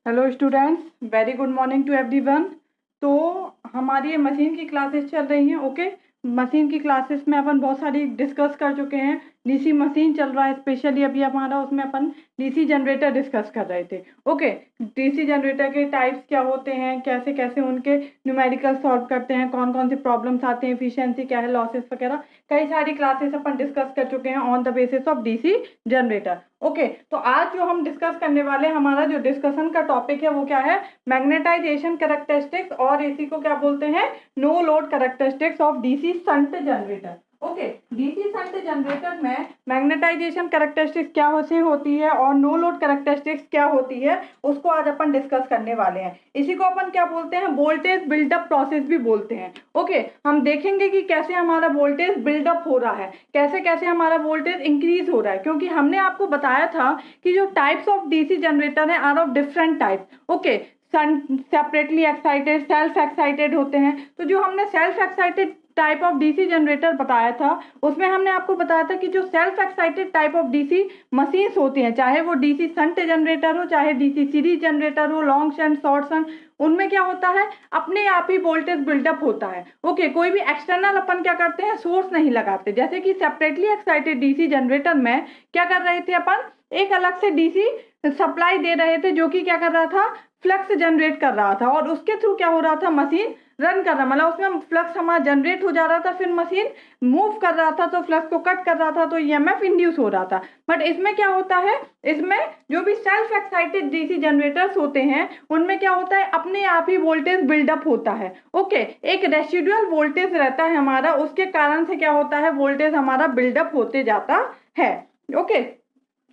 Hello students, very good morning to everyone. तो हमारी ये मशीन की क्लासेस चल रही हैं। ओके, मशीन की क्लासेस में अपन बहुत सारी डिस्कस कर चुके हैं। डीसी मशीन चल रहा है स्पेशली अभी हमारा, उसमें अपन डीसी जनरेटर डिस्कस कर रहे थे। ओके, डीसी जनरेटर के टाइप्स क्या होते हैं, कैसे कैसे उनके न्यूमेरिकल सॉल्व करते हैं, कौन कौन से प्रॉब्लम्स आते हैं, एफिशिएंसी क्या है, लॉसेस वगैरह कई सारी क्लासेस अपन डिस्कस कर चुके हैं on the basis of DC generator. Okay, तो आज जो हम डिस्कस करने वाले हैं, हमारा जो डिस्कशन का टॉपिक है वो क्या है, मैग्नेटाइजेशन कैरेक्टरिस्टिक्स, और इसी को क्या बोलते हैं, no load characteristics of DC shunt generator. Okay, DC shunt generator में मैग्नेटाइजेशन कैरेक्टरिस्टिक्स क्या होती है और नो लोड कैरेक्टरिस्टिक्स क्या होती है, उसको आज अपन डिस्कस करने वाले हैं। इसी को अपन क्या बोलते हैं, वोल्टेज बिल्डअप प्रोसेस भी बोलते हैं। ओके, हम देखेंगे कि कैसे हमारा वोल्टेज बिल्डअप हो रहा है, कैसे कैसे हमारा वोल्टेज इंक्रीज हो रहा है, क्योंकि हमने आपको बताया था कि जो टाइप्स ऑफ डीसी जनरेटर है are of different type. Okay, separately excited, self excited होते हैं। तो जो हमने self excited type of DC generator बताया था, उसमें हमने आपको बताया था कि जो self excited type of DC machines होती हैं, चाहे वो डीसी शंट जनरेटर हो, चाहे डीसी सीरीज जनरेटर हो, लॉन्ग शंट, शॉर्ट शंट, उनमें क्या होता है, अपने आप ही वोल्टेज बिल्डअप होता है। ओके, कोई भी एक्सटर्नल अपन क्या करते हैं, सोर्स नहीं लगाते। जैसे कि सेपरेटली एक्साइटेड डीसी जनरेटर में क्या कर रहे थे अपन, एक अलग से डीसी सप्लाई दे रहे थे, जो कि क्या कर रहा था, फ्लक्स जनरेट कर रहा था, और उसके थ्रू क्या हो रहा था, मशीन रन कर रहा, मतलब उसमें फ्लक्स हमारा जनरेट हो जा रहा था, फिर मशीन मूव कर रहा था तो फ्लक्स को कट कर रहा था, तो ईएमएफ इंड्यूस हो रहा था। बट इसमें क्या होता है, इसमें जो भी सेल्फ एक्साइटेड डीसी जनरेटर्स होते हैं, उनमें क्या होता है, अपने आप ही वोल्टेज बिल्डअप होता है। ओके, एक रेसिडुअल वोल्टेज रहता है हमारा, उसके कारण से क्या होता है, वोल्टेज हमारा बिल्डअप होते जाता है। ओके,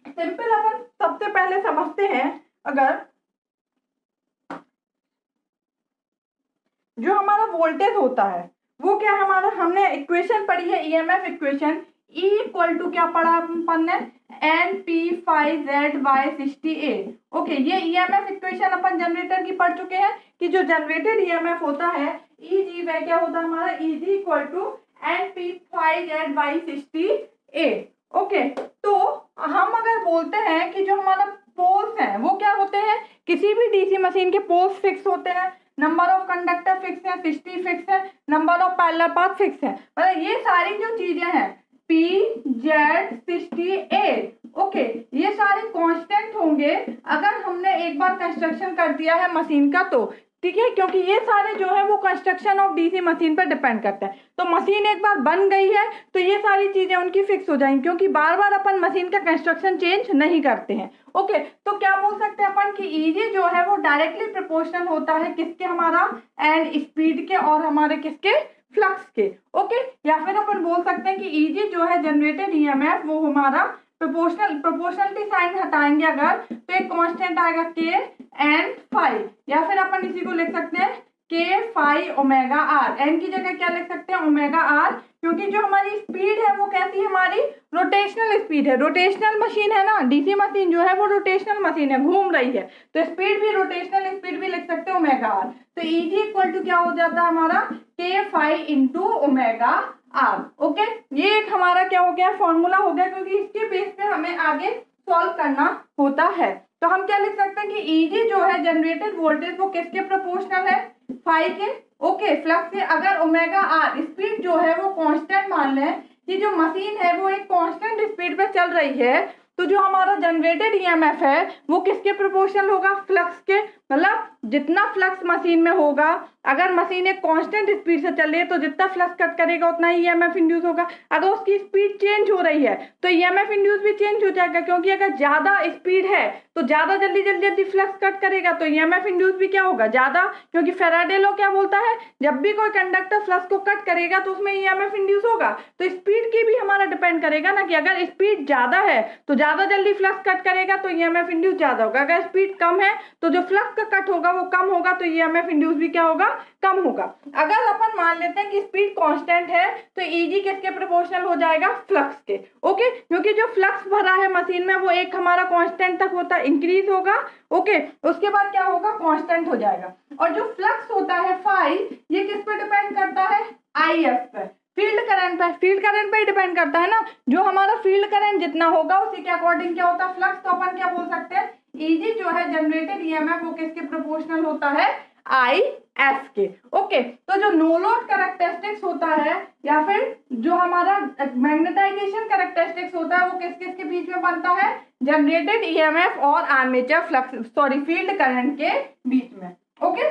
सिंपल अपन सबसे पहले समझते हैं, अगर जो हमारा वोल्टेज होता है वो क्या है हमारा, हमने इक्वेशन पढ़ी है, EMF equation, E equal to क्या पढ़ा अपन ने, NP5ZY60A। ओके, ये ईएमएफ इक्वेशन अपन जनरेटर की पढ़ चुके हैं कि जो जनरेटेड ईएमएफ होता है EG वह क्या होता है हमारा, EG equal to NP5ZY60A। Okay, तो हम अगर बोलते हैं कि जो हमारा पोल्स हैं वो क्या होते हैं, किसी भी डीसी मशीन के पोल्स फिक्स होते हैं, नंबर ऑफ कंडक्टर फिक्स है, 60 फिक्स है, number of parallel path fix है, मतलब ये सारी जो चीजें हैं PZ60A, ओके, ये सारे कांस्टेंट होंगे अगर हमने एक बार कंस्ट्रक्शन कर दिया है मशीन का तो, ठीक है, क्योंकि ये सारे जो है वो कंस्ट्रक्शन ऑफ डीसी मशीन पर डिपेंड करता है। तो मशीन एक बार बन गई है तो ये सारी चीजें उनकी फिक्स हो जाएंगी, क्योंकि बार बार अपन मशीन का कंस्ट्रक्शन चेंज नहीं करते हैं। ओके, तो क्या बोल सकते हैं अपन कि ईजी जो है वो डायरेक्टली प्रोपोर्शनल होता है किसके, हमारा एंड स्पीड के, और हमारे किसके, फ्लक्स के। ओके, या फिर अपन बोल सकते हैं कि ईजी जो है जनरेटेड ईएमएफ वो हमारा प्रोपोर्शनलिटी साइन हटाएंगे अगर, तो एक कांस्टेंट आएगा K एन फाई, या फिर अपन इसी को लिख सकते हैं K phi omega R, N की जगह क्या लिख सकते हैं, ओमेगा आर, क्योंकि जो हमारी स्पीड है वो कैसी है, हमारी रोटेशनल स्पीड है। रोटेशनल मशीन है ना, डीसी मशीन जो है वो रोटेशनल मशीन है, घूम रही है, तो स्पीड भी रोटेशनल स्पीड भी लिख सकते हैं ओमेगा आर। तो ईजी इक्वल टू क्या हो जाता है हमारा, K phi into omega R. Okay, ये एक हमारा क्या हो गया, फॉर्मूला हो गया, क्योंकि इसके बेस पे हमें आगे सॉल्व करना होता है। तो हम क्या लिख सकते हैं कि ईजी जो है जनरेटेड वोल्टेज वो किसके प्रोपोर्शनल है, फाई के। ओके, फ्लक्स से अगर ओमेगा आर स्पीड जो है वो कांस्टेंट मान लें कि जो मशीन है वो एक कांस्टेंट स्पीड पे चल रही है, तो जो हमारा जनरेटेड ईएमएफ है वो किसके प्रोपोर्शनल होगा, फ्लक्स के। मतलब जितना फ्लक्स मशीन में होगा, अगर मशीन एक कांस्टेंट स्पीड से चल रही है तो जितना फ्लक्स कट करेगा उतना ही ईएमएफ इंड्यूस होगा। अगर उसकी स्पीड चेंज हो रही है तो ईएमएफ इंड्यूस भी चेंज हो जाएगा, क्योंकि अगर ज्यादा स्पीड है तो ज्यादा जल्दी फ्लक्स कट करेगा तो ईएमएफ इंड्यूस भी क्या होगा, ज्यादा, क्योंकि फैराडे लॉ क्या बोलता है, जब भी कोई कंडक्टर फ्लक्स को कट करेगा तो उसमें ईएमएफ इंड्यूस होगा। तो स्पीड की भी हमारा डिपेंड करेगा ना, कि अगर स्पीड ज्यादा है तो ज्यादा जल्दी फ्लक्स कट करेगा तो ईएमएफ इंड्यूस ज्यादा होगा, अगर स्पीड कम है तो जो फ्लक्स का कट होगा वो कम होगा, तो ईएमएफ इंड्यूस भी क्या होगा, कम होगा। अगर अपन मान लेते हैं कि स्पीड कांस्टेंट है तो ईजी किसके प्रोपोर्शनल हो जाएगा, फ्लक्स के। ओके, क्योंकि जो फ्लक्स भरा है मशीन में वो एक हमारा कांस्टेंट तक होता है, इंक्रीज होगा। ओके, उसके बाद क्या होगा, कांस्टेंट हो जाएगा। और जो फ्लक्स होता है फाई, ये किस पे डिपेंड करता है, आईएफ पे, फील्ड करंट पे, फील्ड करंट पे डिपेंड करता है ना। जो हमारा फील्ड करंट जितना होगा उसी के अकॉर्डिंग क्या होता है, फ्लक्स। तो अपन क्या बोल सकते हैं, Eg जो है जनरेटेड ईएमएफ वो किसके प्रोपोर्शनल होता है, IF के। ओके, तो जो नो लोड कैरेक्टरिस्टिक्स होता है या फिर जो हमारा मैग्नेटाइजेशन कैरेक्टरिस्टिक्स होता है वो किस किस के बीच में बनता है, जनरेटेड ईएमएफ और आर्मेचर फ्लक्स फील्ड करंट के बीच में। ओके,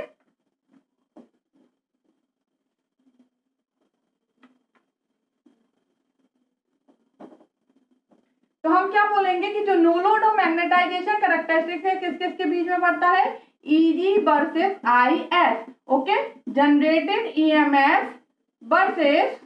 तो हम क्या बोलेंगे कि जो नो लोड और मैग्नेटाइजेशन कैरेक्टरिस्टिक्स है किस किस के बीच में बनता है, Eg versus IF। Okay, generated EMF versus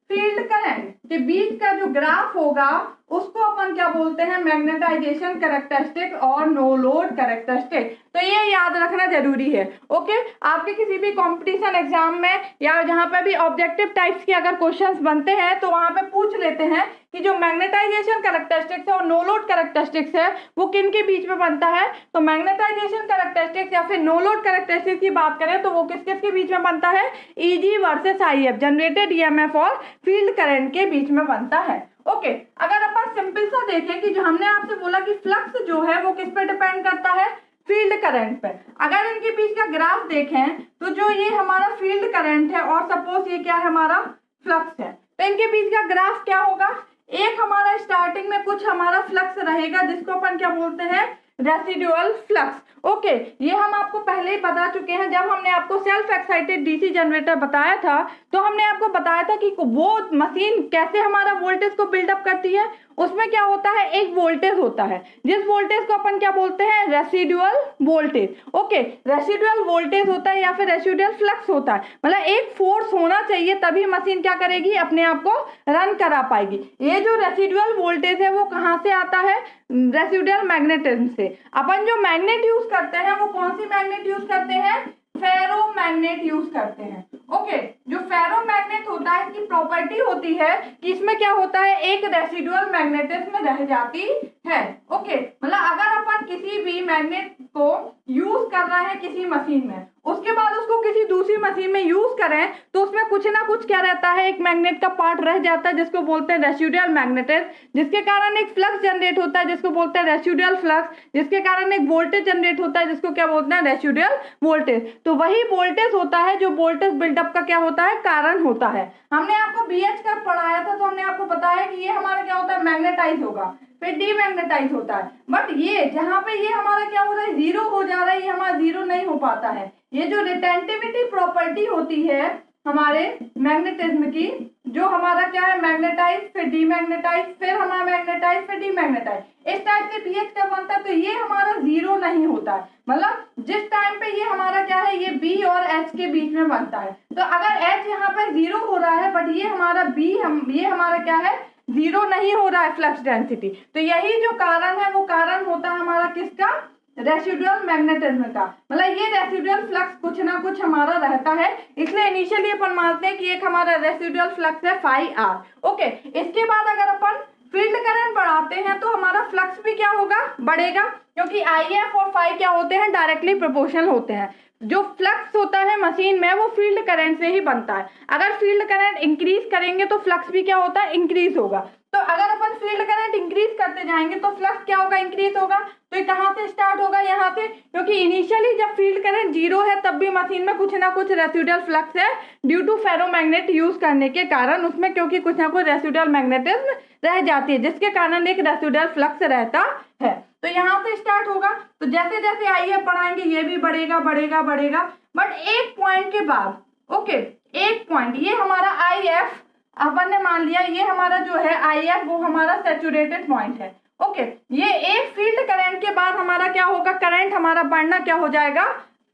field current के बीच का जो ग्राफ होगा उसको अपन क्या बोलते हैं, मैग्नेटाइजेशन कैरेक्टरिस्टिक और नो लोड कैरेक्टरिस्टिक। तो ये याद रखना जरूरी है। ओके, आपके किसी भी कंपटीशन एग्जाम में या जहां पे भी ऑब्जेक्टिव टाइप्स के अगर क्वेश्चंस बनते हैं तो वहां पे पूछ लेते हैं कि जो मैग्नेटाइजेशन कैरेक्टरिस्टिक्स है और नो लोड कैरेक्टरिस्टिक्स है वो किन के बीच में बनता है। तो मैग्नेटाइजेशन कैरेक्टरिस्टिक्स या फिर नो लोड कैरेक्टरिस्टिक्स की बात करें तो वो किस किस के बीच में बनता है, Eg versus IF, generated EMF और फील्ड करंट के बीच में बनता है। ओके, अगर अपन सिंपल सा देखें कि जो हमने आपसे बोला कि फ्लक्स जो है वो किस पे डिपेंड करता है, फील्ड करंट पे। अगर इनके बीच का ग्राफ देखें तो जो ये हमारा फील्ड करंट है और सपोज ये क्या है, हमारा फ्लक्स है, तो इनके बीच का ग्राफ क्या होगा, एक हमारा स्टार्टिंग में कुछ हमारा फ्लक्स रहेगा जिसको अपन क्या बोलते हैं, रेसिडुअल फ्लक्स। ओके, ये हम आपको पहले ही बता चुके हैं जब हमने आपको सेल्फ एक्साइटेड डीसी जनरेटर बताया था तो हमने आपको बताया था कि वो मशीन कैसे हमारा वोल्टेज को बिल्डअप करती है। उसमें क्या होता है, एक वोल्टेज होता है जिस वोल्टेज को अपन क्या बोलते हैं, residual voltage. Okay, residual voltage होता है या फिर रेसिडुअल फ्लक्स होता है, मतलब एक फोर्स होना चाहिए तभी मशीन क्या करेगी, अपने आप को रन करा पाएगी। ये जो रेसिडुअल वोल्टेज है वो कहाँ से आता है, रेसिडुअल मैग्नेटिज्म से। अपन जो मैग्नेट यूज करते हैं वो कौन सी मैग्नेट यूज करते हैं, फेरो मैग्नेट यूज करते हैं। ओके, जो फेरो मैग्नेट होता है इसकी प्रॉपर्टी होती है कि इसमें क्या होता है, एक रेसिडुअल मैग्नेटिज्म रह जाती है। ओके, मतलब अगर अपन किसी भी मैग्नेट को यूज कर रहे हैं किसी मशीन में, उसके बाद उसको किसी दूसरी मशीन में यूज करें तो उसमें कुछ ना कुछ क्या रहता है, एक मैग्नेट का पार्ट रह जाता है जिसको बोलते हैं रेसिडुअल मैग्नेटिज्म, जिसके कारण एक फ्लक्स जनरेट होता है जिसको बोलते हैं रेसिडुअल फ्लक्स, जिसके कारण एक वोल्टेज जनरेट होता है जिसको क्या बोलते हैं, रेसिडुअल वोल्टेज। तो वही वोल्टेज होता है जो वोल्टेज बिल्डअप का क्या होता है, कारण होता है। हमने आपको BH का पढ़ाया था तो हमने आपको बताया कि ये हमारा क्या होता है, मैग्नेटाइज होगा, फिर डीमैग्नेटाइज होता है। बट ये जहां पे ये हमारा क्या हो रहा है, जीरो हो जा रहा है, ये हमारा जीरो नहीं हो पाता है। ये जो रिटेंटिविटी प्रॉपर्टी होती है हमारे मैग्नेटिज्म की, जो हमारा क्या है, मैग्नेटाइज फिर डीमैग्नेटाइज फिर हमारा मैग्नेटाइज फिर डीमैग्नेटाइज, इस टाइप से BH का बनता है। तो ये हमारा जीरो नहीं होता है, मतलब जिस टाइम पे ये हमारा क्या है, ये B और H के बीच में बनता है। तो अगर H यहाँ पे जीरो हो रहा है बट ये हमारा ये हमारा क्या है, जीरो नहीं हो रहा है फ्लक्स डेंसिटी। तो यही जो कारण है वो कारण होता है हमारा किसका, रेसिडुअल मैग्नेटिज्म का। मतलब ये रेसिडुअल फ्लक्स कुछ ना कुछ हमारा रहता है, इसलिए इनिशियली अपन मानते हैं कि एक हमारा रेसिडुअल फ्लक्स है फाई आर। ओके, इसके बाद अगर अपन फील्ड करंट बढ़ाते हैं तो हमारा फ्लक्स भी क्या होगा, बढ़ेगा, क्योंकि IF और फाई क्या होते हैं, डायरेक्टली प्रोपोर्शनल होते हैं। जो फ्लक्स होता है मशीन में वो फील्ड करंट से ही बनता है। अगर फील्ड करंट इंक्रीज करेंगे तो फ्लक्स भी क्या होता है, इंक्रीज होगा। तो अगर अपन फील्ड करंट इंक्रीज करते जाएंगे तो फ्लक्स क्या होगा, इंक्रीज होगा। तो ये कहाँ से स्टार्ट होगा, यहाँ से, क्योंकि इनिशियली जब फील्ड करंट जीरो है तब भी मशीन में कुछ ना कुछ रेसिडुअल फ्लक्स है ड्यू टू फेरोमैग्नेट यूज करने के कारण उसमें, क्योंकि कुछ ना कुछ रेसिडुअल मैग्नेटिज्म रह जाती है जिसके कारण एक रेसिडुअल फ्लक्स रहता है। तो यहाँ से स्टार्ट होगा, तो जैसे जैसे IF बढ़ाएंगे ये भी बढ़ेगा बढ़ेगा बढ़ेगा, बट एक पॉइंट के बाद, ओके, एक पॉइंट, ये हमारा IF अपन ने मान लिया, ये हमारा जो है IF वो हमारा सैचुरेटेड पॉइंट है। ओके, ये एक फील्ड करंट के बाद हमारा क्या होगा, करंट हमारा बढ़ना क्या हो जाएगा,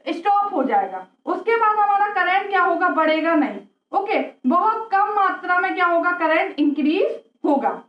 स्टॉप हो जाएगा। उसके बाद हमारा करंट क्या होगा, बढ़ेगा नहीं। ओके, बहुत कम मात्रा में क्या होगा, करंट इंक्रीज होगा।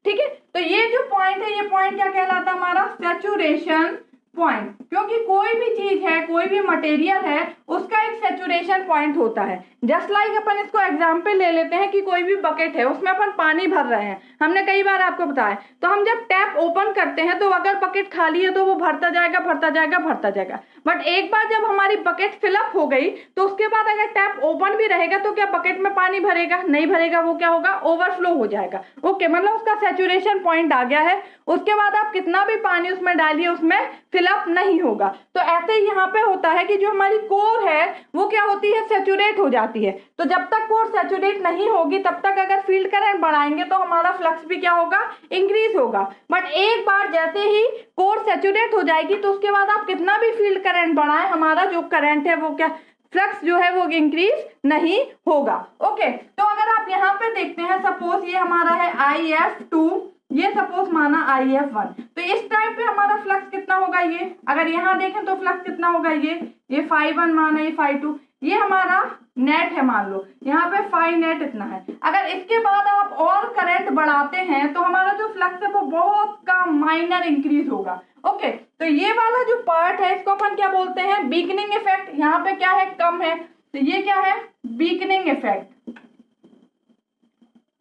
ठीक है, तो ये जो पॉइंट है, ये पॉइंट क्या कहलाता है हमारा, सैचुरेशन पॉइंट, क्योंकि कोई भी चीज है, कोई भी मटेरियल है, उसका एक सैचुरेशन पॉइंट होता है। जस्ट लाइक अपन इसको एग्जांपल ले लेते हैं कि कोई भी बकेट है, उसमें अपन पानी भर रहे हैं, हमने कई बार आपको बताया। तो हम जब टैप ओपन करते हैं तो अगर बकेट खाली है तो वो भरता जाएगा भरता जाएगा भरता जाएगा, बट एक बार जब हमारी बकेट फिलअप हो गई तो उसके बाद अगर टैप ओपन भी रहेगा तो क्या बकेट में पानी भरेगा? नहीं भरेगा, वो क्या होगा? ओवरफ्लो हो जाएगा। ओके, मतलब उसका सैचुरेशन पॉइंट आ गया है, उसके बाद आप कितना भी पानी उसमें डालिए उसमें फिलअप नहीं होगा। तो ऐसे ही यहाँ पे होता है कि जो हमारी कोर है वो क्या होती है? सैचुरेट हो जाती है। तो जब तक कोर सैचुरेट नहीं होगी तब तक अगर फील्ड करंट बढ़ाएंगे तो हमारा फ्लक्स भी क्या होगा? इंक्रीज होगा। बट एक बार जैसे ही कोर सैचुरेट हो जाएगी तो उसके बाद आप कितना भी फील्ड करंट बढ़ाएं, हमारा जो करंट है वो क्या, फ्लक्स जो है वो इंक्रीज नहीं होगा। ओके, तो अगर आप यहाँ पे देखते हैं, सपोज ये हमारा है IF2, ये सपोज माना IF1, तो इस टाइम पे हमारा फ्लक्स कितना होगा? ये अगर यहाँ देखें तो फ्लक्स कितना होगा? ये φ1 माना, ये φ2, ये हमारा नेट है, मान लो यहाँ पे फाई नेट इतना है। अगर इसके बाद आप और करंट बढ़ाते हैं तो हमारा जो फ्लक्स है वो बहुत कम, माइनर इंक्रीज होगा। ओके, तो ये वाला जो पार्ट है इसको अपन क्या बोलते हैं? Beckoning effect. यहाँ पे क्या है? कम है, तो ये क्या है? Beckoning effect.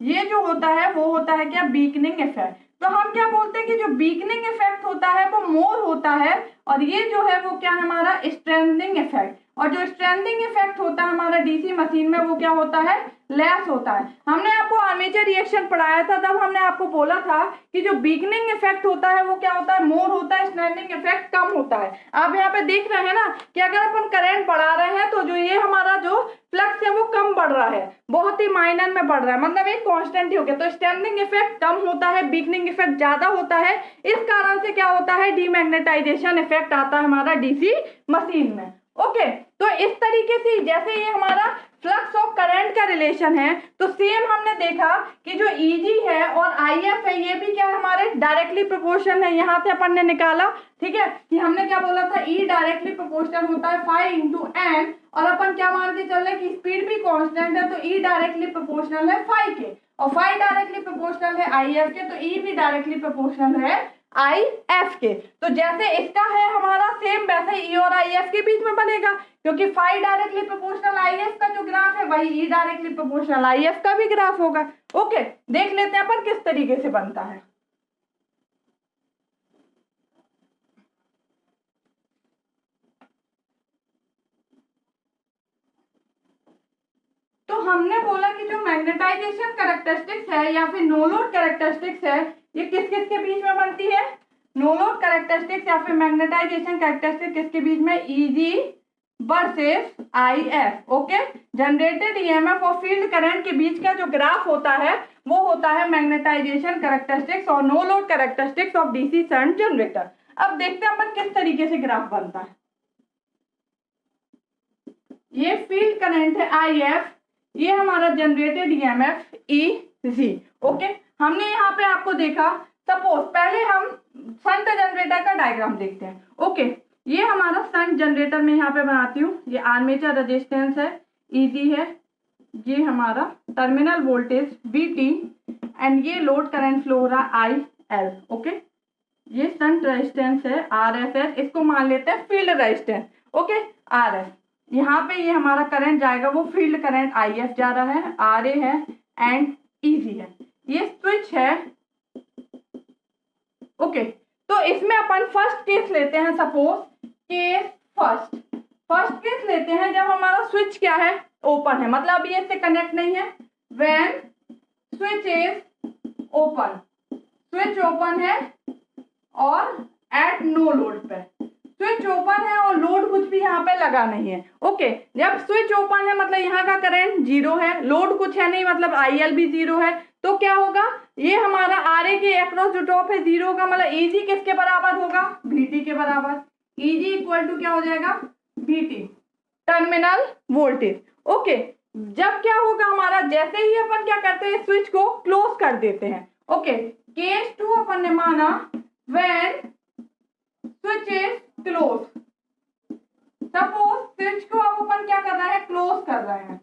ये जो होता है वो होता है क्या? Beckoning effect. तो हम क्या बोलते हैं कि जो बीकनिंग इफेक्ट होता है वो मोर होता है, और ये जो है वो क्या है? हमारा स्ट्रेंथनिंग इफेक्ट। और जो स्ट्रेंथनिंग इफेक्ट होता है हमारा डीसी मशीन में वो क्या होता है? लेस होता है। हमने आपको आर्मेचर रिएक्शन पढ़ाया था, तब हमने आपको बोला था कि जो बीकनिंग इफेक्ट होता है वो क्या होता है? मोर होता है, स्ट्रेंथनिंग इफेक्ट कम होता है। आप यहाँ पे देख रहे हैं ना कि अगर अपन करंट बढ़ा रहे हैं तो जो ये हमारा जो फ्लक्स है वो कम बढ़ रहा है, बहुत ही माइनर में बढ़ रहा है, मतलब एक कांस्टेंट ही हो गया। तो स्ट्रेंथनिंग इफेक्ट कम होता है, बीकनिंग इफेक्ट ज्यादा होता है। इस कारण से क्या होता है? डीमैग्नेटाइजेशन इफेक्ट आता है हमारा डीसी मशीन में। ओके, तो इस तरीके से जैसे ये हमारा फ्लक्स और करंट का रिलेशन है, तो सेम हमने देखा कि जो Eg है और IF है ये भी क्या है? हमारे डायरेक्टली प्रोपोर्शनल है। यहाँ से अपन ने निकाला, ठीक है, कि हमने क्या बोला था? E डायरेक्टली प्रोपोर्शनल होता है φ इंटू n, और अपन क्या मान के चल रहे कि स्पीड भी कांस्टेंट है, तो E डायरेक्टली प्रोपोर्शनल है φ के, और φ डायरेक्टली प्रोपोर्शनल है IF के, तो E भी डायरेक्टली प्रोपोर्शनल है IF के। तो जैसे इसका है हमारा सेम, वैसे E और IF के बीच में बनेगा, क्योंकि φ डायरेक्टली प्रोपोर्शनल IF का जो ग्राफ है वही E डायरेक्टली प्रोपोर्शनल IF का भी ग्राफ होगा। ओके, देख लेते हैं अपन किस तरीके से बनता है। तो हमने बोला कि जो मैग्नेटाइजेशन कैरेक्टरिस्टिक्स है या फिर नो लोड कैरेक्टरिस्टिक्स है, ये किस किस के बीच में बनती है? नो लोड कैरेक्टरिस्टिक्स या फिर मैग्नेटाइजेशन कैरेक्टरिस्टिक किसके बीच में? Eg versus IF। Okay, generated EMF और फील्ड करंट के बीच का जो ग्राफ होता है वो होता है मैग्नेटाइजेशन कैरेक्टरिस्टिक्स और no load characteristics of DC shunt generator. अब देखते हैं अपन किस तरीके से ग्राफ बनता है। ये फील्ड करंट है IF, ये हमारा जनरेटेड EMF Eg। ओके, हमने यहाँ पे आपको देखा, सपोज पहले हम शंट जनरेटर का डायग्राम देखते हैं। ओके, ये हमारा शंट जनरेटर में यहाँ पे बनाती हूँ, ये आर्मेचर रेजिस्टेंस है Eg है, ये हमारा टर्मिनल वोल्टेज VT, एंड ये लोड करंट फ्लो हो रहा IL। ओके, ये शंट रेजिस्टेंस है RF है, इसको मान लेते हैं फील्ड रेजिस्टेंस। ओके, RF, यहाँ पे ये हमारा करंट जाएगा वो फील्ड करंट IF जा रहा है, RA है एंड Eg है, ये स्विच है। ओके, तो इसमें अपन फर्स्ट केस लेते हैं, सपोज केस फर्स्ट केस लेते हैं जब हमारा स्विच क्या है? ओपन है, मतलब ये इससे कनेक्ट नहीं है। When switch is open, switch open है और एट नो लोड पे, स्विच ओपन है और लोड कुछ भी यहाँ पे लगा नहीं है। ओके, जब स्विच ओपन है मतलब यहाँ का करंट जीरो है, लोड कुछ है नहीं, मतलब IL भी जीरो है, तो क्या होगा? ये हमारा RA के अक्रॉस जो ड्रॉप है जीरो का, मतलब Eg किसके बराबर होगा? VT के बराबर। Eg इक्वल टू क्या हो जाएगा? VT, terminal voltage. ओके, जब क्या होगा हमारा? जैसे ही अपन क्या करते हैं? स्विच को क्लोज कर देते हैं। ओके, केस 2 अपन ने माना when switch is close. Suppose switch को अब अपन क्या कर रहे हैं? क्लोज कर रहे हैं।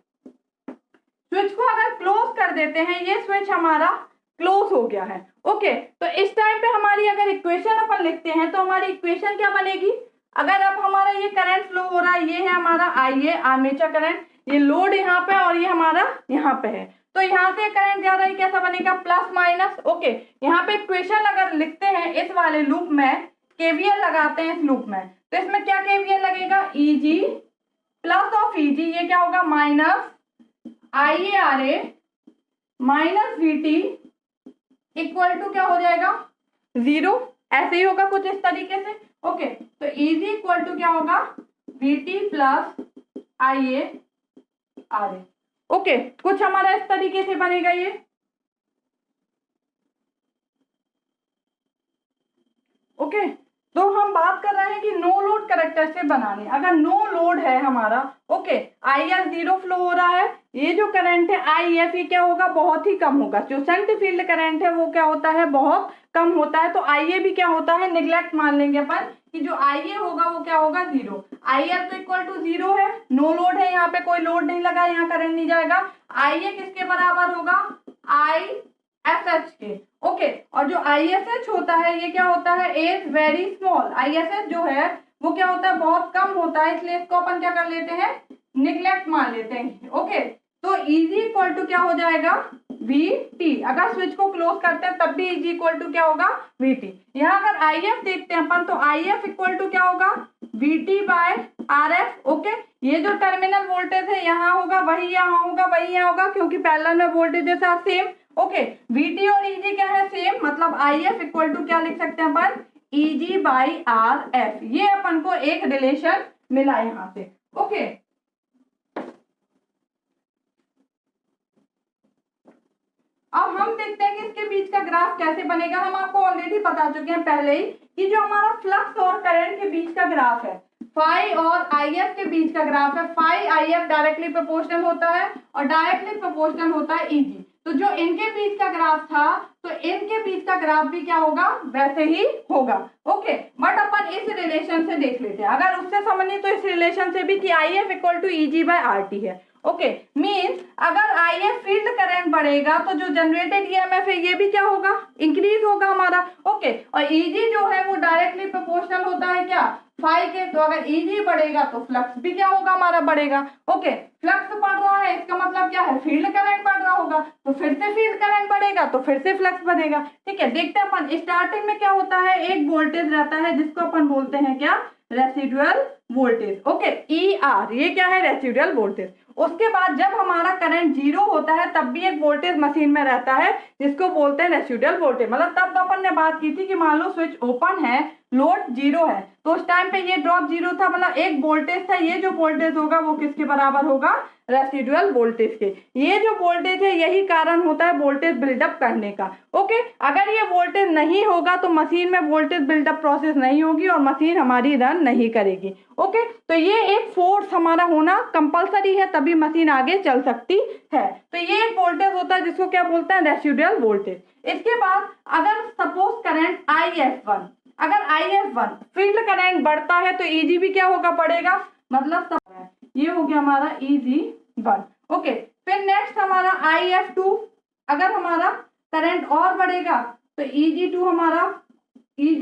स्विच को अगर क्लोज कर देते हैं, ये स्विच हमारा क्लोज हो गया है। ओके, तो इस टाइम पे हमारी अगर इक्वेशन अपन लिखते हैं तो हमारी इक्वेशन क्या बनेगी, अगर अब हमारा ये करंट फ्लो हो रहा है, ये है हमारा IA आर्मेचर करंट, ये लोड यहाँ पे और ये हमारा यहाँ पे है, तो यहाँ से करंट जा रहा है, कैसा बनेगा प्लस माइनस। ओके, यहाँ पे इक्वेशन अगर लिखते हैं इस वाले लूप में, केवीएल लगाते हैं इस लूप में, तो इसमें क्या केवीएल लगेगा, EG प्लस ऑफ EG, ये क्या होगा minus IARA minus VT equal to क्या हो जाएगा 0, ऐसे ही होगा कुछ इस तरीके से। ओके, तो EG इक्वल टू क्या होगा VT प्लस IARA। ओके, कुछ हमारा इस तरीके से बनेगा ये। ओके, तो हम बात कर रहे हैं कि नो लोड कैरेक्टरिस्टिक बनाने। अगर नो लोड है हमारा, ओके, IL 0 फ्लो हो रहा है, ये जो करंट है IF ये क्या होगा बहुत ही कम होगा, जो सेंट फील्ड करंट है वो क्या होता है बहुत कम होता है, तो IA भी क्या होता है निग्लेक्ट मान लेंगे अपन कि जो IA होगा वो क्या होगा 0। IL तो इक्वल टू 0 है, नो लोड है, यहाँ पे कोई लोड नहीं लगा, यहाँ करंट नहीं जाएगा। IA किसके बराबर होगा ISH के। ओके, और जो ISH होता है ये क्या होता है इज वेरी स्मॉल, ISH जो है वो क्या होता है बहुत कम होता है, इसलिए इसको अपन क्या कर लेते हैं निग्लेक्ट मान लेते हैं। ओके, तो EG इक्वल टू क्या हो जाएगा VT, अगर स्विच को क्लोज करते हैं तब भी EG इक्वल टू क्या होगा VT। यहाँ अगर IF देखते हैं अपन तो IF इक्वल टू क्या होगा VT बाय RF। ओके, ये जो टर्मिनल वोल्टेज है यहाँ होगा वही यहाँ होगा वही यहाँ होगा, क्योंकि पैरेलल में voltages are same. Okay, VT और EG क्या है सेम, मतलब IF इक्वल टू क्या लिख सकते हैं अपन EG बाई RF, ये अपन को एक रिलेशन मिला यहाँ से। ओके, अब हम देखते हैं कि इसके बीच का ग्राफ कैसे बनेगा। हम आपको ऑलरेडी बता चुके हैं पहले ही कि जो हमारा फ्लक्स और करंट के बीच का ग्राफ है, फाई और IF के बीच का ग्राफ है, फाई IF डायरेक्टली प्रोपोर्शनल होता है और डायरेक्टली प्रोपोर्शनल होता है EG। तो जो इनके बीच का ग्राफ था तो इनके बीच का ग्राफ भी क्या होगा वैसे ही होगा। ओके, बट अपन इस रिलेशन से देख लेते हैं, अगर उससे समझनी तो इस रिलेशन से भी कि IF equal to EG by RT है। ओके, मीन्स अगर IF फील्ड करंट बढ़ेगा तो जो जनरेटेड EMF है ये भी क्या होगा इंक्रीज होगा हमारा। ओके, और EG जो है वो डायरेक्टली प्रोपोर्शनल होता है क्या फाई के, तो अगर EG बढ़ेगा तो फ्लक्स भी क्या होगा हमारा बढ़ेगा। ओके, फ्लक्स बढ़ रहा है इसका मतलब क्या है फील्ड करंट बढ़ रहा होगा, तो फिर से फील्ड करंट बढ़ेगा तो फिर से फ्लक्स बढ़ेगा। ठीक है, देखते हैं अपन स्टार्टिंग में क्या होता है, एक वोल्टेज रहता है जिसको अपन बोलते हैं क्या रेसिडुअल वोल्टेज। ओके, ER ये क्या है रेसिडुअल वोल्टेज। उसके बाद जब हमारा करंट 0 होता है तब भी एक वोल्टेज मशीन में रहता है जिसको बोलते हैं रेसिडुअल वोल्टेज। मतलब तब अपन ने बात की थी कि मान लो स्विच ओपन है, लोड 0 है, तो उस टाइम पे ये ड्रॉप 0 था, मतलब एक वोल्टेज था, ये जो वोल्टेज होगा वो किसके बराबर होगा रेसिडुअल वोल्टेज के। ये जो वोल्टेज है यही कारण होता है वोल्टेज बिल्डअप करने का। ओके, अगर ये वोल्टेज नहीं होगा तो मशीन में वोल्टेज बिल्डअप प्रोसेस नहीं होगी और मशीन हमारी रन नहीं करेगी। ओके, तो ये एक फोर्स हमारा होना कंपलसरी है तभी मशीन आगे चल सकती है। तो ये एक वोल्टेज होता है जिसको क्या बोलते हैं रेसिडुअल वोल्टेज। इसके बाद अगर सपोज करंट IF1, अगर IF1 फील्ड करंट बढ़ता है तो EG भी क्या होगा बढ़ेगा, मतलब ये हो गया हमारा EG1। ओके, फिर नेक्स्ट हमारा IF2, अगर हमारा करंट और बढ़ेगा तो EG2 हमारा E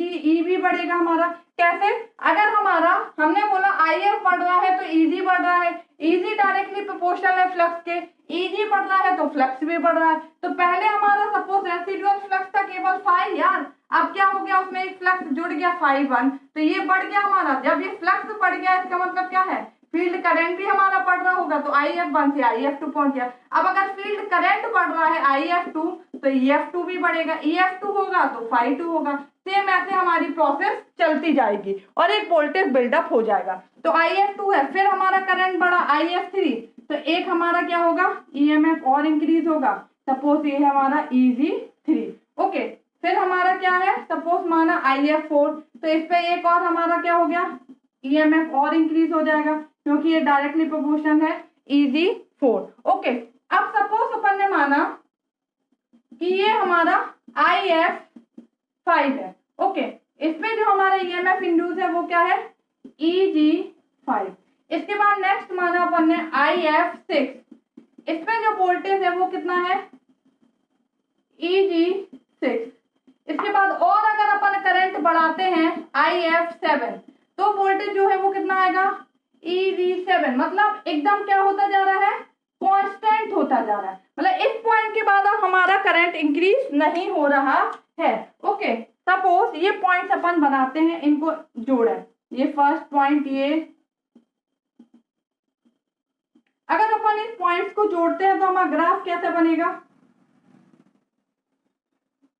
भी बढ़ेगा हमारा। कैसे, अगर हमारा हमने बोला IF बढ़ रहा है तो EG बढ़ रहा है, EG डायरेक्टली प्रोपोर्शनल है फ्लक्स के, EG बढ़ रहा है तो फ्लक्स भी बढ़ रहा है। तो पहले हमारा सपोज रेसिडुअल फ्लक्स था केवल फाई यार, अब क्या हो गया उसमें एक फ्लक्स जुड़ गया φ1, तो ये बढ़ गया हमारा। जब ये फ्लक्स बढ़ गया इसका मतलब क्या है फील्ड करंट भी हमारा बढ़ रहा होगा, तो IF1 से IF2 पहुंच गया। अब अगर फील्ड करंट बढ़ रहा है IF2 तो EF2 भी बढ़ेगा, EF2 होगा तो φ2 होगा। सेम ऐसे हमारी प्रोसेस चलती जाएगी और एक वोल्टेज बिल्डअप हो जाएगा। तो IF2 है, फिर हमारा करंट बढ़ा IF3, तो एक हमारा क्या होगा EMF और इंक्रीज होगा, सपोज ये है हमारा EG3। ओके, फिर हमारा क्या है सपोज माना IF4, तो इस पे एक और हमारा क्या हो गया EMF और इंक्रीज हो जाएगा क्योंकि ये डायरेक्टली प्रोपोर्शनल है EG4। ओके, अब सपोज अपन ने माना कि ये हमारा IF5 है। ओके, इसमें जो हमारा EMF इंड्यूस है वो क्या है EG5। इसके बाद नेक्स्ट माना अपन ने IF6, इसमें जो वोल्टेज है वो कितना है EG6। इसके बाद और अगर अपन करंट बढ़ाते हैं IF7 तो वोल्टेज जो है वो कितना आएगा EV7, मतलब एकदम क्या होता जा रहा है, कांस्टेंट होता जा रहा है। मतलब इस पॉइंट के बाद अब हमारा करंट इंक्रीज नहीं हो रहा है। ओके, सपोज ये पॉइंट्स अपन बनाते हैं, इनको जोड़ा, ये फर्स्ट पॉइंट, ये अगर अपन इस पॉइंट्स को जोड़ते हैं तो हमारा ग्राफ कैसे बनेगा,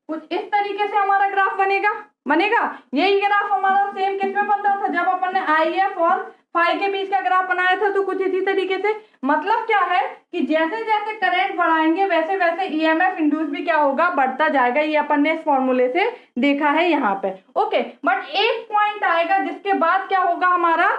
कुछ इस तरीके से हमारा ग्राफ बनेगा। यही ग्राफ हमारा सेम किस में बन रहा था, जब अपन ने IF और फाई के बीच का ग्राफ बनाया था, तो कुछ इसी तरीके से। मतलब क्या है कि जैसे जैसे करंट बढ़ाएंगे वैसे वैसे EMF इंड्यूस भी क्या होगा, बढ़ता जाएगा। ये अपन ने इस फॉर्मूले से देखा है यहाँ पे। ओके, बट एक पॉइंट आएगा जिसके बाद क्या होगा, हमारा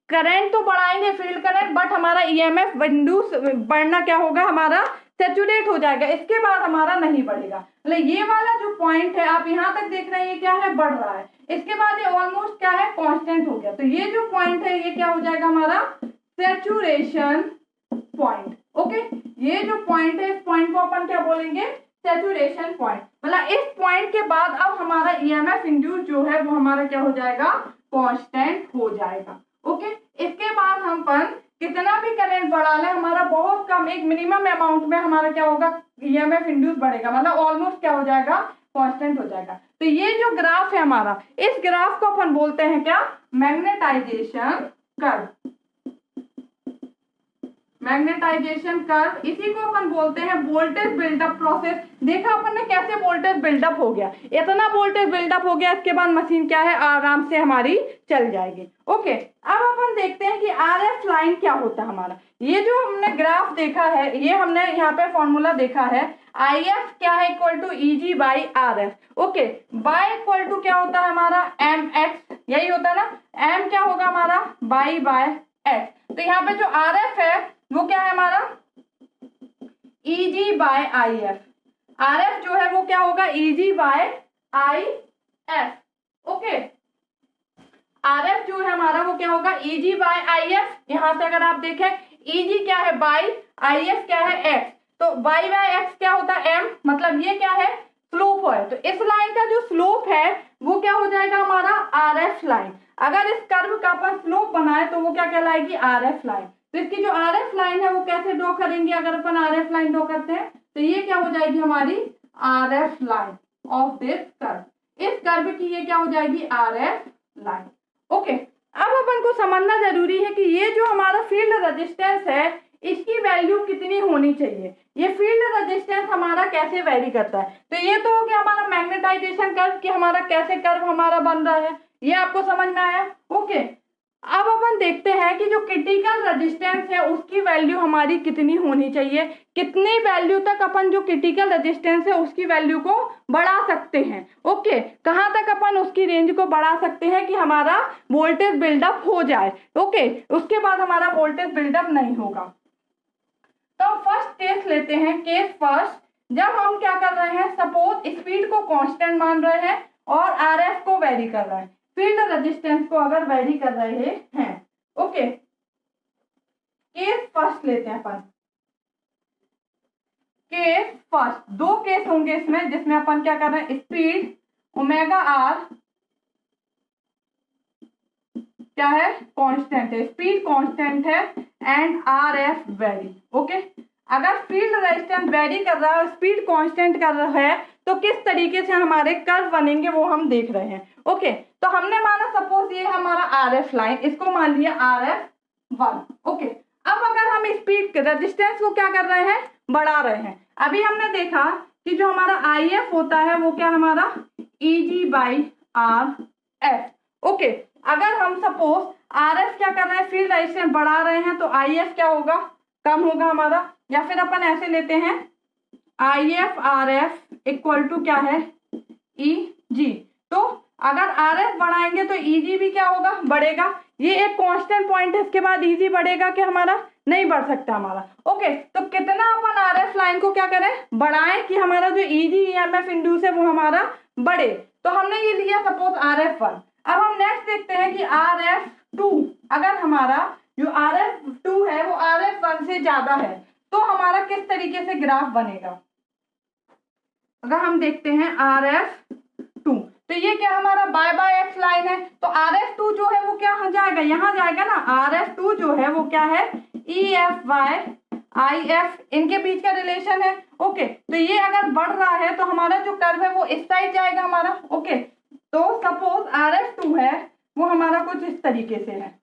करंट तो बढ़ाएंगे फील्ड करंट, बट हमारा EMF इंड्यूस बढ़ना क्या होगा, हमारा सैचुरेट हो जाएगा। इसके बाद हमारा नहीं बढ़ेगा। मतलब ये वाला जो पॉइंट है आप यहाँ तक देख रहे हैं, ये क्या है, बढ़ रहा है। इसके बाद ये ऑलमोस्ट क्या है, कांस्टेंट हो गया। तो ये जो पॉइंट है ये क्या हो जाएगा, हमारा सैचुरेशन पॉइंट। ओके, ये जो पॉइंट है इस पॉइंट को अपन क्या बोलेंगे, सैचुरेशन पॉइंट। मतलब इस पॉइंट के बाद अब हमारा EMF इंड्यूस जो है वो हमारा क्या हो जाएगा, कांस्टेंट हो जाएगा। ओके, इसके बाद हम कितना भी करंट बढ़ा ले, हमारा बहुत कम एक मिनिमम अमाउंट में हमारा क्या होगा, EMF इंड्यूस बढ़ेगा। मतलब ऑलमोस्ट क्या हो जाएगा, कांस्टेंट हो जाएगा। तो ये जो ग्राफ है हमारा, इस ग्राफ को अपन बोलते हैं क्या, मैग्नेटाइजेशन कर्व। मैग्नेटाइजेशन कर्व, इसी को अपन बोलते हैं वोल्टेज बिल्डअप प्रोसेस। देखा अपन ने कैसे वोल्टेज बिल्डअप हो गया, इतना वोल्टेज बिल्डअप हो गया, इसके बाद मशीन क्या है, आराम से हमारी चल जाएगी। ओके, अब अपन देखते हैं कि RF लाइन क्या होता है हमारा। ये जो हमने ग्राफ देखा है, ये हमने यहाँ पे फॉर्मूला देखा है, IF क्या है, equal to EG by RF। Okay, by equal to क्या होता है हमारा, MX, यही होता है ना, M क्या होगा हमारा, बाई बाय X। तो यहाँ पे जो RF है वो क्या है हमारा, EG बाय IF। RF जो है वो क्या होगा, EG by IF। Okay, RF जो है हमारा वो क्या होगा, EG बाय IF। यहां से अगर आप देखें, EG क्या है, बाई, IF क्या है, X। तो बाई बाय X क्या होता है, M। मतलब ये क्या है, स्लोप है। तो इस लाइन का जो स्लोप है वो क्या हो जाएगा, हमारा RF लाइन। अगर इस कर्व का अपन स्लोप बनाए तो वो क्या कहलाएगी, RF लाइन। तो इसकी जो RF लाइन है वो कैसे ड्रॉ करेंगे, अगर अपन RF लाइन ड्रॉ करते हैं तो ये क्या हो जाएगी, हमारी RF line of this curve. इस कर्व की ये क्या हो जाएगी, RF लाइन। ओके, अब अपन को समझना जरूरी है कि ये जो हमारा फील्ड रेजिस्टेंस है इसकी वैल्यू कितनी होनी चाहिए। ये फील्ड रेजिस्टेंस हमारा कैसे वेरी करता है। तो ये तो हो गया हमारा मैग्नेटाइजेशन कर्व कि हमारा कैसे कर्व हमारा बन रहा है, ये आपको समझ में आया। ओके, अब अपन देखते हैं कि जो क्रिटिकल रेजिस्टेंस है उसकी वैल्यू हमारी कितनी होनी चाहिए, कितनी वैल्यू तक अपन जो क्रिटिकल रेजिस्टेंस है उसकी वैल्यू को बढ़ा सकते हैं। ओके, कहाँ तक अपन उसकी रेंज को बढ़ा सकते हैं कि हमारा वोल्टेज बिल्डअप हो जाए। ओके, उसके बाद हमारा वोल्टेज बिल्डअप नहीं होगा। तो फर्स्ट केस लेते हैं, केस फर्स्ट, जब हम क्या कर रहे हैं, सपोज स्पीड को कांस्टेंट मान रहे हैं और RF को वेरी कर रहे हैं, फील्ड रेजिस्टेंस को अगर वेरी कर रहे हैं। ओके, केस फर्स्ट लेते हैं अपन। केस फर्स्ट, दो केस होंगे इसमें, जिसमें अपन क्या कर रहे हैं, स्पीड ओमेगा R क्या है, कांस्टेंट है, स्पीड कांस्टेंट है एंड RF वेरी। ओके, अगर फील्ड रेजिस्टेंस वेरी कर रहा है, स्पीड कांस्टेंट कर रहा है, तो किस तरीके से हमारे कर्व बनेंगे वो हम देख रहे हैं। ओके, तो हमने माना सपोज ये हमारा RF लाइन, इसको मान लिया RF1। ओके, अब अगर हम स्पीड रेजिस्टेंस को क्या कर रहे हैं, बढ़ा रहे हैं। अभी हमने देखा कि जो हमारा IF होता है वो क्या हमारा EG बाई RF। ओके, अगर हम सपोज RF क्या कर रहे हैं, फील्ड रेजिस्टेंस बढ़ा रहे हैं, तो IF क्या होगा, कम होगा हमारा। या फिर अपन ऐसे लेते हैं, IF RF इक्वल टू क्या है, EG। तो अगर RF बढ़ाएंगे तो EG भी क्या होगा, बढ़ेगा। ये एक कांस्टेंट पॉइंट है, इसके बाद EG बढ़ेगा क्या हमारा, नहीं बढ़ सकता हमारा। ओके, तो कितना अपन RF लाइन को क्या करें, बढ़ाएं कि हमारा जो EG EMF इंड्यूस है वो हमारा बढ़े। तो हमने ये लिया सपोज RF1। अब हम नेक्स्ट देखते हैं कि RF2, अगर हमारा जो RF2 है वो RF1 से ज्यादा है तो हमारा किस तरीके से ग्राफ बनेगा। अगर हम देखते हैं RF 2। तो ये क्या हमारा बाय एक्स लाइन है, तो RF2 जो है वो क्या हो जाएगा, यहाँ जाएगा ना। RF2 जो है वो क्या है, EF बाय IF, इनके बीच का रिलेशन है। ओके, तो ये अगर बढ़ रहा है तो हमारा जो कर्व है वो इस साइड जाएगा हमारा। ओके, तो सपोज RF2 है वो हमारा कुछ इस तरीके से है,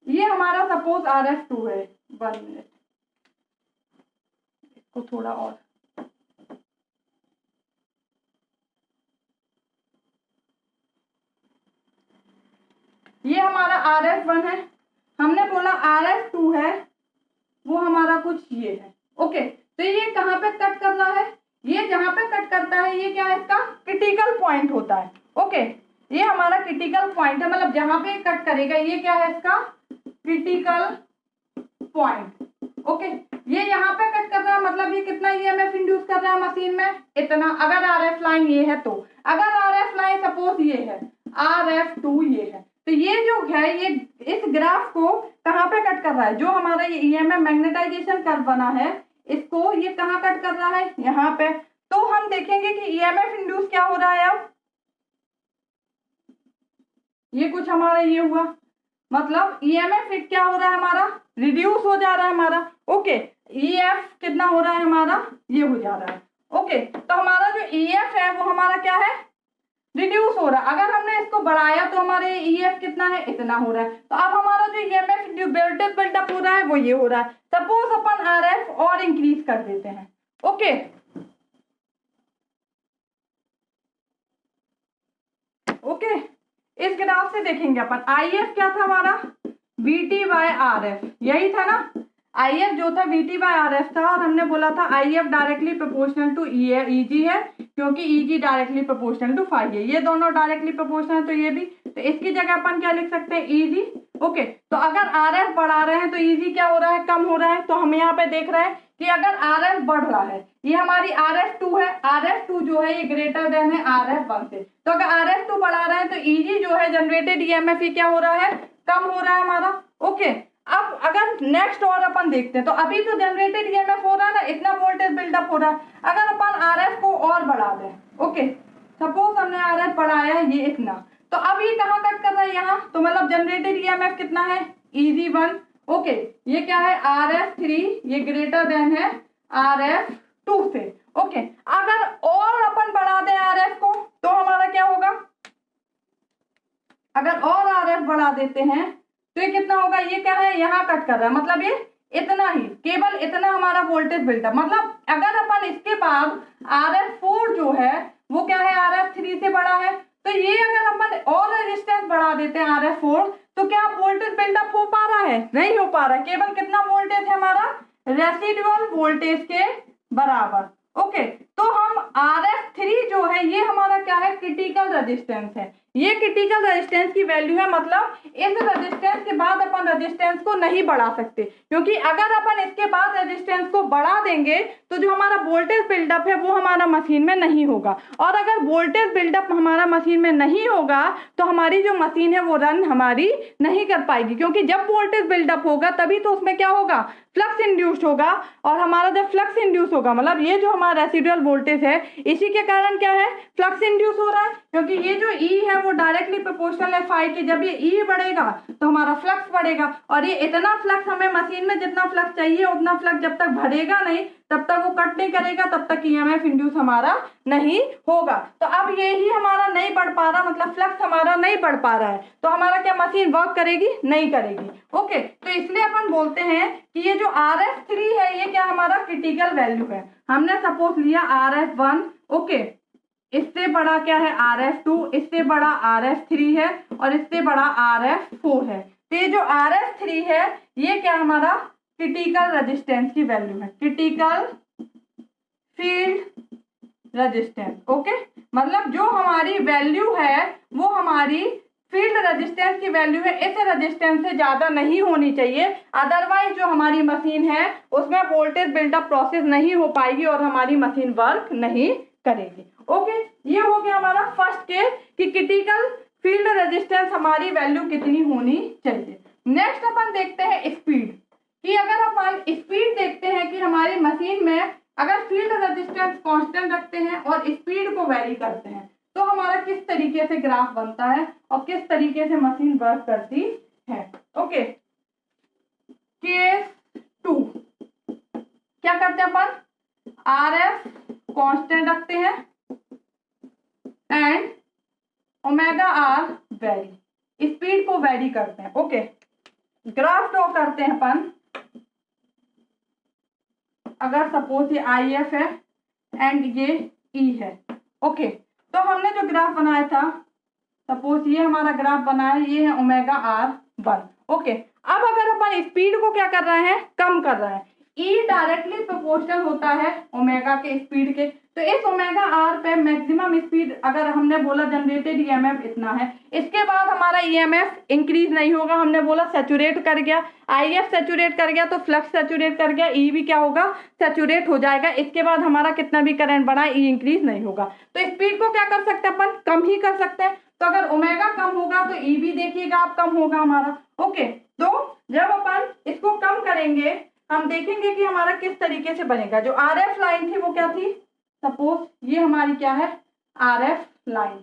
ये हमारा सपोज RF2 है। 1 मिनट, इसको थोड़ा और, ये हमारा RF1 है, हमने बोला RF2 है वो हमारा कुछ ये है। ओके, तो ये कहाँ पे कट कर रहा है, ये जहां पे कट करता है ये क्या है, इसका क्रिटिकल पॉइंट होता है। ओके, ये हमारा क्रिटिकल पॉइंट है, मतलब जहां पे कट करेगा ये क्या है, इसका क्रिटिकल पॉइंट। ओके, ये यहाँ पे कट कर रहा है, मतलब ये कितना EMF इंड्यूस कर रहा है मशीन में, इतना। अगर RF लाइन ये है, तो अगर RF लाइन सपोज ये है, RF2 ये है, तो ये जो है ये इस ग्राफ को कहाँ पे कट कर रहा है, जो हमारा ये EMF मैग्नेटाइजेशन कर्व बना है इसको ये कहाँ कट कर रहा है, यहाँ पे। तो हम देखेंगे कि EMF इंड्यूस क्या हो रहा है। अब ये कुछ हमारा ये हुआ, मतलब EMF हिट क्या हो रहा है हमारा, रिड्यूस हो जा रहा है हमारा। ओके, EF कितना हो रहा है हमारा, ये हो जा रहा है। ओके, तो हमारा जो EF है वो हमारा क्या है, रिड्यूस हो रहा है। अगर हमने इसको बढ़ाया तो हमारे EF कितना है, इतना हो रहा है। तो अब हमारा जो EMF वोल्टेज बिल्डअप हो रहा है वो ये हो रहा है। सपोज अपन RF और इंक्रीज कर देते हैं। ओके, ओके, इस ग्राफ से देखेंगे अपन, IF क्या था हमारा, VT बाय RF, यही था ना। IF जो था VT बाय RF था, और हमने बोला था IF directly proportional to EG है, क्योंकि EG directly proportional to phi है, ये दोनों डायरेक्टली प्रोपोर्शनल है, तो ये भी। तो इसकी जगह अपन क्या लिख सकते हैं, EG। ओके, तो अगर RF बढ़ा रहे हैं तो EG क्या हो रहा है, कम हो रहा है। तो हम यहाँ पे देख रहे हैं कि अगर RF बढ़ रहा है, ये हमारी RF2 है, RF2 जो है ये ग्रेटर देन है RF1 से, तो अगर RF2 बढ़ा रहे हैं तो EG जो है जनरेटेड EMF ये क्या हो रहा है, कम हो रहा है हमारा। ओके, अब अगर नेक्स्ट और अपन देखते हैं, तो अभी तो जनरेटेड EMF हो रहा है ना, इतना वोल्टेज बिल्डअप हो रहा है। अगर अपन RF को और बढ़ा दें, ओके, सपोज हमने RF बढ़ाया ये इतना, तो अब ये कहाँ कट कर रहा है, यहाँ। तो मतलब जनरेटेड EMF कितना है, EG1। ओके, ये क्या है, RF3 ये ग्रेटर देन है RF2 से। ओके, अगर और अपन बढ़ा दें RF को तो हमारा क्या होगा, अगर और RF बढ़ा देते हैं तो ये कितना होगा, ये क्या है, यहाँ कट कर रहा है, मतलब ये इतना ही, केवल इतना हमारा वोल्टेज बिल्डअप। मतलब अगर अपन इसके बाद RF4 जो है वो क्या है, RF3 से बड़ा है, तो ये अगर अपन और रेजिस्टेंस बढ़ा देते हैं RF4 तो क्या वोल्टेज बिल्डअप हो पा रहा है, नहीं हो पा रहा है। केवल कितना वोल्टेज है हमारा, रेसिडुअल वोल्टेज के बराबर। ओके, तो हम RF3 जो है ये हमारा क्या है, क्रिटिकल रेजिस्टेंस है, ये क्रिटिकल रेजिस्टेंस की वैल्यू है। मतलब इस रेजिस्टेंस के बाद अपन रेजिस्टेंस को नहीं बढ़ा सकते, क्योंकि अगर अपन इसके बाद रेजिस्टेंस को बढ़ा देंगे तो जो हमारा वोल्टेज बिल्डअप है वो हमारा मशीन में नहीं होगा, और अगर वोल्टेज बिल्डअप हमारा मशीन में नहीं होगा तो हमारी जो मशीन है वो रन हमारी नहीं कर पाएगी, क्योंकि जब वोल्टेज बिल्डअप होगा तभी तो उसमें क्या होगा, फ्लक्स इंड्यूस होगा, और हमारा जब फ्लक्स इंड्यूस होगा, मतलब ये जो हमारा रेसिडुअल वोल्टेज है इसी के कारण क्या है, फ्लक्स इंड्यूस हो रहा है, क्योंकि ये जो E है वो डायरेक्टली प्रोपोर्शनल है फाई के। जब ये E बढ़ेगा तो हमारा फ्लक्स बढ़ेगा, और ये इतना फ्लक्स हमें मशीन में जितना फ्लक्स चाहिए उतना फ्लक्स जब तक भरेगा नहीं तब तक वो कट नहीं करेगा, तब तक EMF इंड्यूस हमारा नहीं होगा। तो अब यही हमारा नहीं बढ़ पा रहा, मतलब फ्लक्स हमारा नहीं बढ़ पा रहा है, तो हमारा क्या मशीन वर्क करेगी, नहीं करेगी। ओके, तो इसलिए अपन बोलते हैं कि ये जो RF3 है ये क्या हमारा क्रिटिकल वैल्यू है। हमने सपोज लिया RF1, ओके, इससे बड़ा क्या है RF2, इससे बड़ा RF3 है, और इससे बड़ा RF4 है। तो ये जो RF3 है ये क्या हमारा क्रिटिकल रेजिस्टेंस की वैल्यू है, क्रिटिकल फील्ड रेजिस्टेंस। ओके, मतलब जो हमारी वैल्यू है वो हमारी फील्ड रेजिस्टेंस की वैल्यू है, इस रेजिस्टेंस से ज्यादा नहीं होनी चाहिए, अदरवाइज जो हमारी मशीन है उसमें वोल्टेज बिल्डअप प्रोसेस नहीं हो पाएगी और हमारी मशीन वर्क नहीं करेगी। ओके, ये हो गया हमारा फर्स्ट केस कि क्रिटिकल फील्ड रेजिस्टेंस हमारी वैल्यू कितनी होनी चाहिए। नेक्स्ट अपन देखते हैं स्पीड, कि अगर अपन स्पीड देखते हैं कि हमारी मशीन में अगर फील्ड रेजिस्टेंस कांस्टेंट रखते हैं और स्पीड को वेरी करते हैं तो हमारा किस तरीके से ग्राफ बनता है और किस तरीके से मशीन वर्क करती है। ओके, केस 2 क्या करते हैं अपन, RF कांस्टेंट रखते हैं and omega R very, speed को वेरी करते हैं। ओके, ग्राफ ड्रॉ करते हैं अपन। अगर सपोज ये IF है एंड ये E है। ओके, तो हमने जो ग्राफ बनाया था, सपोज ये हमारा ग्राफ बना है, ये है ओमेगा R1। ओके, अब अगर अपन स्पीड को क्या कर रहे हैं, कम कर रहे हैं, E डायरेक्टली प्रोपोर्शनल होता है ओमेगा के स्पीड के, तो इस ओमेगा R पे मैक्सिमम स्पीड अगर हमने बोला जनरेटेड EMF इतना है, इसके बाद हमारा EMF इंक्रीज नहीं होगा। हमने बोला सैचुरेट कर गया, IF सैचुरेट कर गया तो फ्लक्स सैचुरेट कर गया, E भी क्या होगा, सैचुरेट हो जाएगा। इसके बाद हमारा कितना भी करंट बढ़ा, E इंक्रीज नहीं होगा। तो स्पीड को क्या कर सकते हैं अपन, कम ही कर सकते हैं। तो अगर ओमेगा कम होगा तो E भी देखिएगा आप कम होगा हमारा। ओके, तो जब अपन इसको कम करेंगे हम देखेंगे कि हमारा किस तरीके से बनेगा। जो RF लाइन थी वो क्या थी, सपोज ये हमारी क्या है, RF लाइन,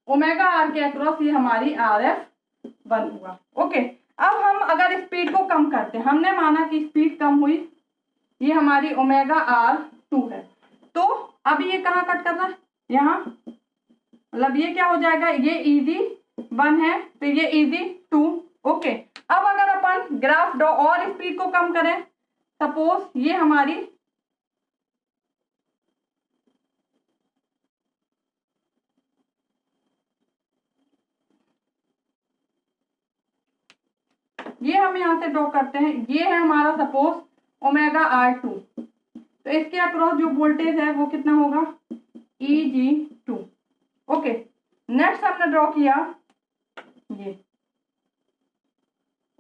ओमेगा R के अक्रॉस ये हमारी RF1 हुआ। ओके, अब हम अगर स्पीड को कम करते हैं, हमने माना कि स्पीड कम हुई, ये हमारी ओमेगा R2 है, तो अब ये कहाँ कट कर रहा है, यहाँ, मतलब ये क्या हो जाएगा, ये EG1 है तो ये EG2। ओके, अब अगर अपन ग्राफ ड्रॉ और स्पीड को कम करें, सपोज ये हमारी ये हम यहां से ड्रॉ करते हैं, ये है हमारा सपोज ओमेगा R2, तो इसके अक्रॉस जो वोल्टेज है वो कितना होगा, EG2। ओके, नेक्स्ट हमने ड्रॉ किया ये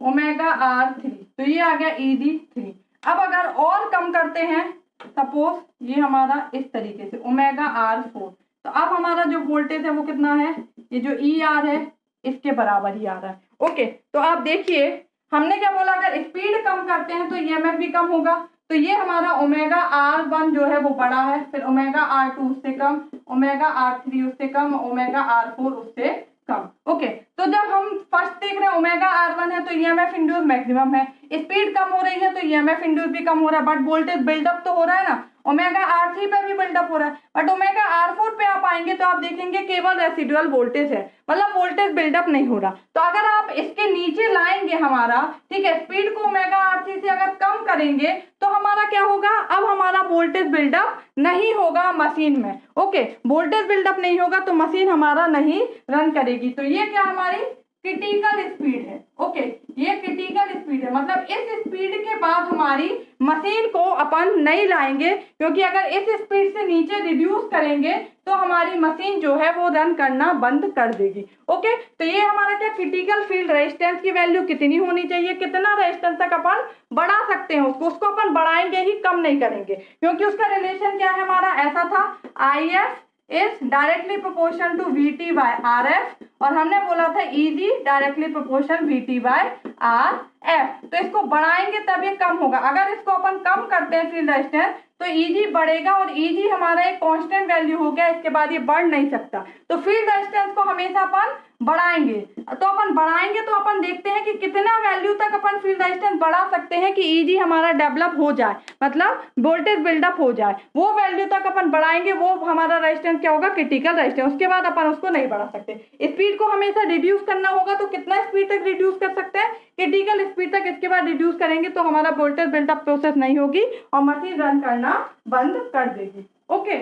ओमेगा R3, तो ये आ गया EG3। अब अगर और कम करते हैं, सपोज ये हमारा इस तरीके से ओमेगा R4, तो अब हमारा जो वोल्टेज है वो कितना है, ये जो ER है इसके बराबर ही आ रहा है। ओके, तो आप देखिए हमने क्या बोला, अगर स्पीड कम करते हैं तो EMF भी कम होगा। तो ये हमारा ओमेगा R1 जो है वो बड़ा है, फिर ओमेगा R2 उससे कम, ओमेगा R3 उससे कम, ओमेगा R4 उससे कम। ओके, तो जब हम फर्स्ट देख रहे हैं ओमेगा R1 है तो EMF इंड्यूस मैक्सिमम है, स्पीड कम हो रही है तो EMF इंड्यूस भी कम हो रहा है, बट वोल्टेज बिल्डअप तो हो रहा है ना, ओमेगा R3 पे भी बिल्डअप हो रहा है, बट ओमेगा R4 पे आप आएंगे तो आप देखेंगे केवल रेसिडुअल वोल्टेज है, मतलब वोल्टेज बिल्डअप नहीं हो रहा। तो अगर आप इसके नीचे लाएंगे हमारा, ठीक है, स्पीड को ओमेगा R3 से अगर कम करेंगे तो हमारा क्या होगा, अब हमारा वोल्टेज बिल्डअप नहीं होगा मशीन में। ओके, वोल्टेज बिल्डअप नहीं होगा तो मशीन हमारा नहीं रन करेगी। तो ये क्या हमारी क्रिटिकल स्पीड है। ओके, ये क्रिटिकल स्पीड है, मतलब इस स्पीड के बाद हमारी मशीन को अपन नहीं लाएंगे, क्योंकि अगर इस स्पीड से नीचे रिड्यूस करेंगे तो हमारी मशीन जो है वो रन करना बंद कर देगी। ओके, तो ये हमारा क्या क्रिटिकल फील्ड रेजिस्टेंस की वैल्यू कितनी होनी चाहिए, कितना रेजिस्टेंस तक अपन बढ़ा सकते हैं उसको अपन बढ़ाएंगे ही, कम नहीं करेंगे, क्योंकि उसका रिलेशन क्या है हमारा, ऐसा था IF is directly proportional to VT by RF, और हमने बोला था EG directly proportional VT by RF। तो इसको बढ़ाएंगे तब ये कम होगा। अगर इसको अपन कम करते हैं फील्ड रेजिस्टेंस तो EG बढ़ेगा, और EG हमारा एक कांस्टेंट वैल्यू हो गया, इसके बाद ये बढ़ नहीं सकता। तो फील्ड रेजिस्टेंस को हमेशा अपन बढ़ाएंगे, तो अपन बढ़ाएंगे तो अपन देखते हैं कि कितना वैल्यू तक अपन फील्ड रेजिस्टेंस बढ़ा सकते हैं कि EG हमारा डेवलप हो जाए, मतलब वोल्टेज बिल्डअप हो जाए, वो वैल्यू तक अपन बढ़ाएंगे, वो हमारा रेजिस्टेंस क्या होगा, क्रिटिकल रेजिस्टेंस। उसके बाद अपन उसको नहीं बढ़ा सकते। स्पीड को हमेशा रिड्यूस करना होगा, तो कितना स्पीड तक रिड्यूस कर सकते हैं, क्रिटिकल स्पीड तक। इसके बाद रिड्यूस करेंगे तो हमारा वोल्टेज बिल्डअप प्रोसेस नहीं होगी और मशीन रन करना बंद कर देगी। ओके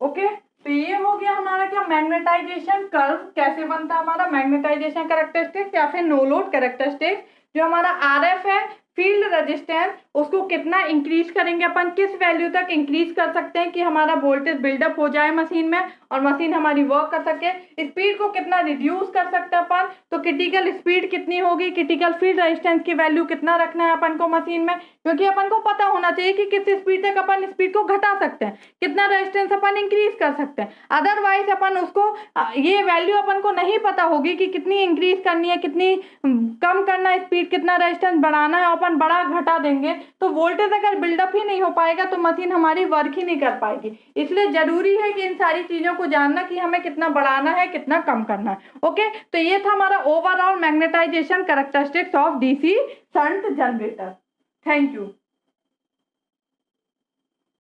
ओके, तो ये हो गया हमारा क्या, मैग्नेटाइजेशन कर्व कैसे बनता है, हमारा मैग्नेटाइजेशन कैरेक्टरिस्टिक्स या फिर नो लोड कैरेक्टरिस्टिक्स। जो हमारा RF है, फील्ड रेजिस्टेंस, उसको कितना इंक्रीज करेंगे अपन, किस वैल्यू तक इंक्रीज कर सकते हैं कि हमारा वोल्टेज बिल्डअप हो जाए मशीन में और मशीन हमारी वर्क कर सके। स्पीड को कितना रिड्यूस कर सकते हैं अपन, तो क्रिटिकल स्पीड कितनी होगी, क्रिटिकल फील्ड रेजिस्टेंस की वैल्यू कितना रखना है अपन को मशीन में, क्योंकि अपन को पता होना चाहिए कि किस स्पीड तक अपन स्पीड को घटा सकते हैं, कितना रेजिस्टेंस अपन इंक्रीज कर सकते हैं। अदरवाइज अपन उसको ये वैल्यू अपन को नहीं पता होगी कि कितनी इंक्रीज करनी है, कितनी कम करना है स्पीड, कितना रेजिस्टेंस बढ़ाना है, अपन बड़ा घटा देंगे तो वोल्टेज अगर बिल्डअप ही नहीं हो पाएगा तो मशीन हमारी वर्क ही नहीं कर पाएगी। इसलिए जरूरी है कि इन सारी चीजों को जानना कि हमें कितना बढ़ाना है, कितना कम करना है। ओके, तो ये था हमारा overall magnetization characteristics of DC shunt generator. Thank you.